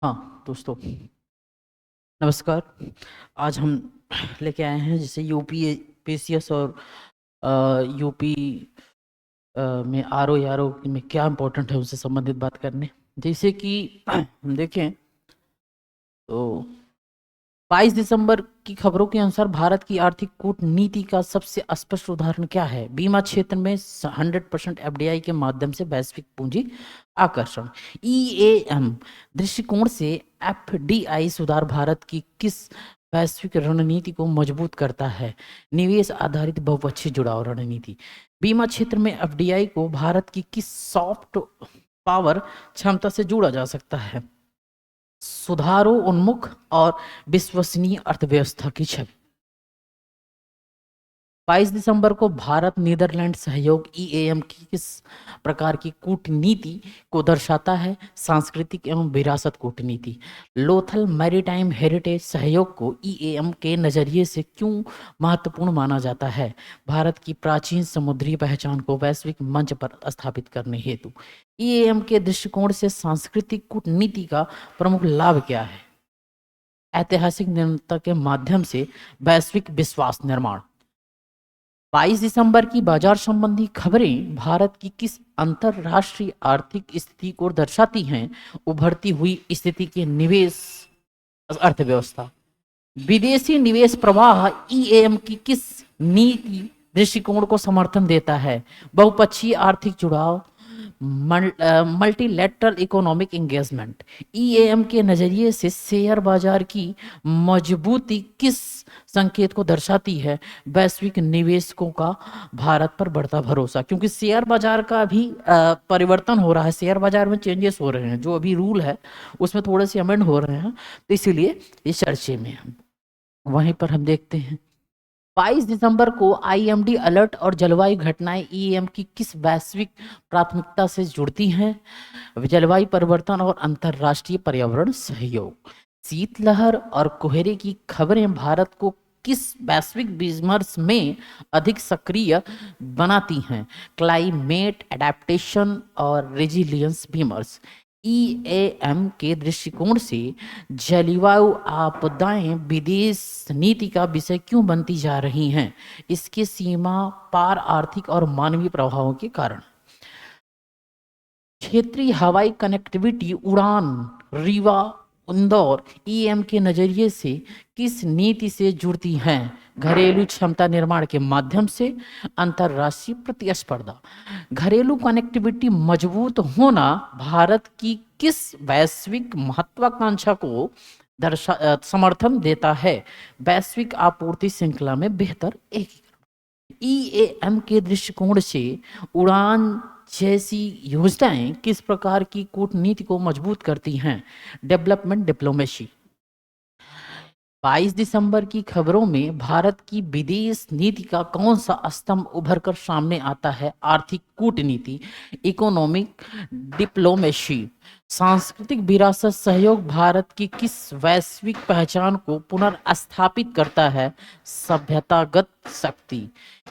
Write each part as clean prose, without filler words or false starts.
हाँ दोस्तों, नमस्कार। आज हम लेके आए हैं जैसे यूपी पीसीएस और यूपी में आर ओ में क्या इम्पोर्टेंट है उससे संबंधित बात करने। जैसे कि हम देखें तो 22 दिसंबर की खबरों के अनुसार भारत की आर्थिक कूटनीति का सबसे स्पष्ट उदाहरण क्या है? बीमा क्षेत्र में 100% एफडीआई के माध्यम से वैश्विक पूंजी आकर्षण। ईएएम दृष्टिकोण से एफडीआई सुधार भारत की किस वैश्विक रणनीति को मजबूत करता है? निवेश आधारित बहुपक्षीय जुड़ाव रणनीति। बीमा क्षेत्र में एफडीआई को भारत की किस सॉफ्ट पावर क्षमता से जोड़ा जा सकता है? सुधारों उन्मुख और विश्वसनीय अर्थव्यवस्था की छवि। 22 दिसंबर को भारत नीदरलैंड सहयोग ईएएम की किस प्रकार की कूटनीति को दर्शाता है? सांस्कृतिक एवं विरासत कूटनीति। लोथल मैरीटाइम हेरिटेज सहयोग को ईएएम के नजरिए से क्यों महत्वपूर्ण माना जाता है? भारत की प्राचीन समुद्री पहचान को वैश्विक मंच पर स्थापित करने हेतु। ईएएम के दृष्टिकोण से सांस्कृतिक कूटनीति का प्रमुख लाभ क्या है? ऐतिहासिक निरंतरता के माध्यम से वैश्विक विश्वास निर्माण। 22 दिसंबर की बाजार संबंधी खबरें भारत की किस अंतरराष्ट्रीय आर्थिक स्थिति को दर्शाती हैं? उभरती हुई स्थिति के निवेश अर्थव्यवस्था। विदेशी निवेश प्रवाह ईएम की किस नीति दृष्टिकोण को समर्थन देता है? बहुपक्षीय आर्थिक जुड़ाव, मल्टीलेटरल इकोनॉमिक एंगेजमेंट। ईएम के नजरिए से शेयर बाजार की मजबूती किस संकेत को दर्शाती है? वैश्विक निवेशकों का भारत पर बढ़ता भरोसा, क्योंकि शेयर बाजार का भी परिवर्तन हो रहा है, शेयर बाजार में चेंजेस हो रहे हैं, जो अभी रूल है उसमें थोड़े से अमेंड हो रहे हैं, तो इसीलिए इस चर्चे में हम वहीं पर हम देखते हैं 22 दिसंबर को आईएमडी अलर्ट और जलवायु घटनाएं ईएम की किस वैश्विक प्राथमिकता से जुड़ती हैं? जलवायु परिवर्तन और अंतर्राष्ट्रीय पर्यावरण सहयोग। शीतलहर और कोहरे की खबरें भारत को किस वैश्विक विमर्श में अधिक सक्रिय बनाती हैं? क्लाइमेट एडेप्टेशन और रेजिलियंस विमर्श। ईएएम के दृष्टिकोण से जलवायु आपदाएं विदेश नीति का विषय क्यों बनती जा रही हैं? इसके सीमा पार आर्थिक और मानवीय प्रभावों के कारण। क्षेत्रीय हवाई कनेक्टिविटी उड़ान, रीवा, इंदौर ईएम के नजरिए से किस नीति से जुड़ती हैं? घरेलू क्षमता निर्माण के माध्यम से अंतर्राष्ट्रीय प्रतिस्पर्धा। घरेलू कनेक्टिविटी मजबूत होना भारत की किस वैश्विक महत्वाकांक्षा को समर्थन देता है? वैश्विक आपूर्ति श्रृंखला में बेहतर एकीकरण। ईएएम के दृष्टिकोण से उड़ान जैसी योजनाएं किस प्रकार की कूटनीति को मजबूत करती हैं? Development diplomacy. 22 दिसंबर की खबरों में भारत की विदेश नीति का कौन सा स्तंभ उभर कर सामने आता है? आर्थिक कूटनीति, इकोनॉमिक डिप्लोमेसी। सांस्कृतिक विरासत सहयोग भारत की किस वैश्विक पहचान को पुनर्स्थापित करता है? सभ्यतागत शक्ति।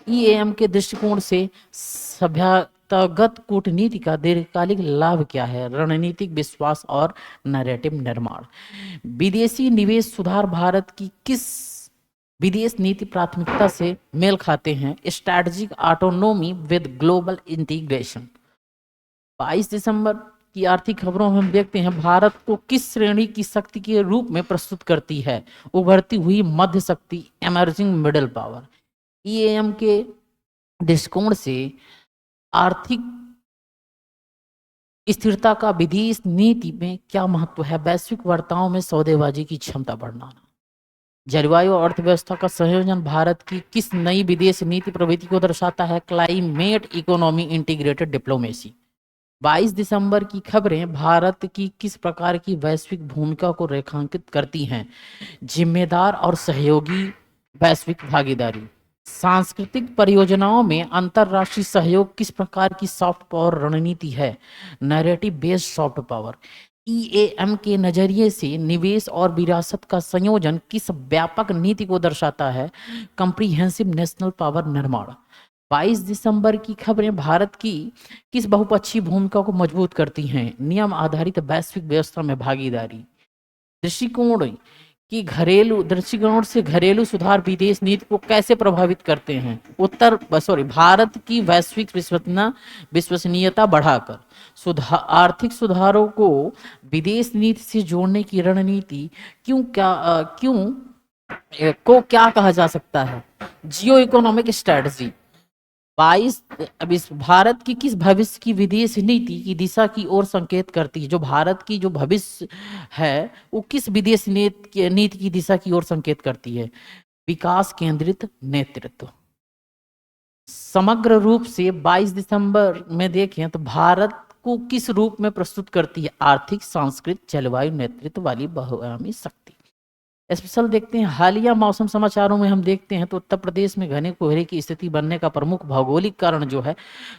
ईएम के दृष्टिकोण से सभ्यतागत कूटनीति का दीर्घकालिक लाभ क्या है? रणनीतिक विश्वास और नैरेटिव निर्माण। विदेशी निवेश सुधार भारत की किस विदेश नीति प्राथमिकता से मेल खाते हैं? Strategic autonomy with global integration. 22 दिसंबर की आर्थिक खबरों में हम देखते हैं भारत को किस श्रेणी की शक्ति के रूप में प्रस्तुत करती है? उभरती हुई मध्य शक्ति, एमर्जिंग मिडिल पावर। ईएम के दृष्टिकोण से आर्थिक स्थिरता का विदेश नीति में क्या महत्व है? वैश्विक वार्ताओं में सौदेबाजी की क्षमता बढ़ाना। जलवायु और अर्थव्यवस्था का संयोजन भारत की किस नई विदेश नीति प्रवृत्ति को दर्शाता है? Climate economy integrated diplomacy. 22 दिसंबर की खबरें भारत की किस प्रकार की वैश्विक भूमिका को रेखांकित करती हैं? जिम्मेदार और सहयोगी वैश्विक भागीदारी। सांस्कृतिक परियोजनाओं में अंतर्राष्ट्रीय सहयोग किस प्रकार की सॉफ्ट पावर रणनीति है? Narrative based soft power. EAM के नजरिए से निवेश और विरासत का संयोजन किस व्यापक नीति को दर्शाता है? कंप्रीहेंसिव नेशनल पावर निर्माण। 22 दिसंबर की खबरें भारत की किस बहुपक्षीय भूमिका को मजबूत करती हैं? नियम आधारित वैश्विक व्यवस्था में भागीदारी। दृष्टिकोण कि घरेलू दृष्टिकोण से घरेलू सुधार विदेश नीति को कैसे प्रभावित करते हैं। भारत की वैश्विक विश्वसनीयता बढ़ाकर आर्थिक सुधारों को विदेश नीति से जोड़ने की रणनीति को क्या कहा जा सकता है। जियो इकोनॉमिक स्ट्रेटजी 22 अब इस भारत की किस भविष्य की विदेश नीति की दिशा की ओर संकेत करती है। जो भारत की जो भविष्य है वो किस विदेश नीति की दिशा की ओर संकेत करती है। विकास केंद्रित नेतृत्व। समग्र रूप से 22 दिसंबर में देखें तो भारत को किस रूप में प्रस्तुत करती है। आर्थिक, सांस्कृतिक, जलवायु नेतृत्व वाली बहुआयामी शक्ति। स्पेशल देखते हैं हालिया मौसम समाचारों में हम देखते हैं तो उत्तर प्रदेश में घने कोहरे की स्थिति बनने का प्रमुख भौगोलिक कारण जो है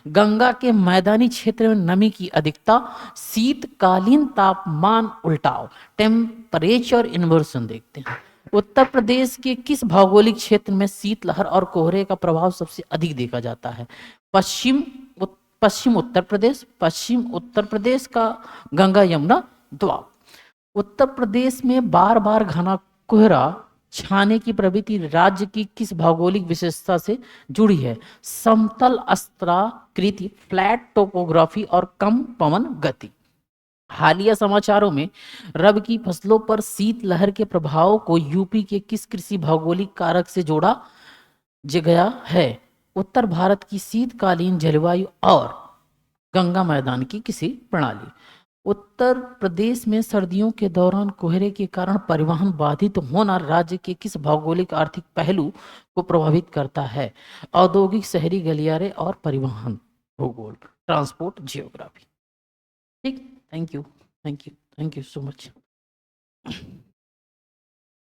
गंगा के मैदानी क्षेत्र में नमी की अधिकता, शीतकालीन तापमान उल्टाव, टेम्परेचर इन्वर्सन देखते हैं। उत्तर प्रदेश के किस भौगोलिक क्षेत्र में शीतलहर और कोहरे का प्रभाव सबसे अधिक देखा जाता है। पश्चिम उत्तर प्रदेश का गंगा यमुना द्वाब। उत्तर प्रदेश में बार बार घना कोहरा छाने की प्रवृत्ति राज्य की किस भौगोलिक विशेषता से जुड़ी है। समतल अस्त्राकृति, फ्लैट टोपोग्राफी और कम पवन गति। हालिया समाचारों में रबी की फसलों पर शीतलहर के प्रभाव को यूपी के किस कृषि भौगोलिक कारक से जोड़ा गया है। उत्तर भारत की शीतकालीन जलवायु और गंगा मैदान की किसी प्रणाली। उत्तर प्रदेश में सर्दियों के दौरान कोहरे के कारण परिवहन बाधित होना राज्य के किस भौगोलिक आर्थिक पहलू को प्रभावित करता है। औद्योगिक, शहरी गलियारे और परिवहन भूगोल, ट्रांसपोर्ट जियोग्राफी। ठीक, थैंक यू सो मच।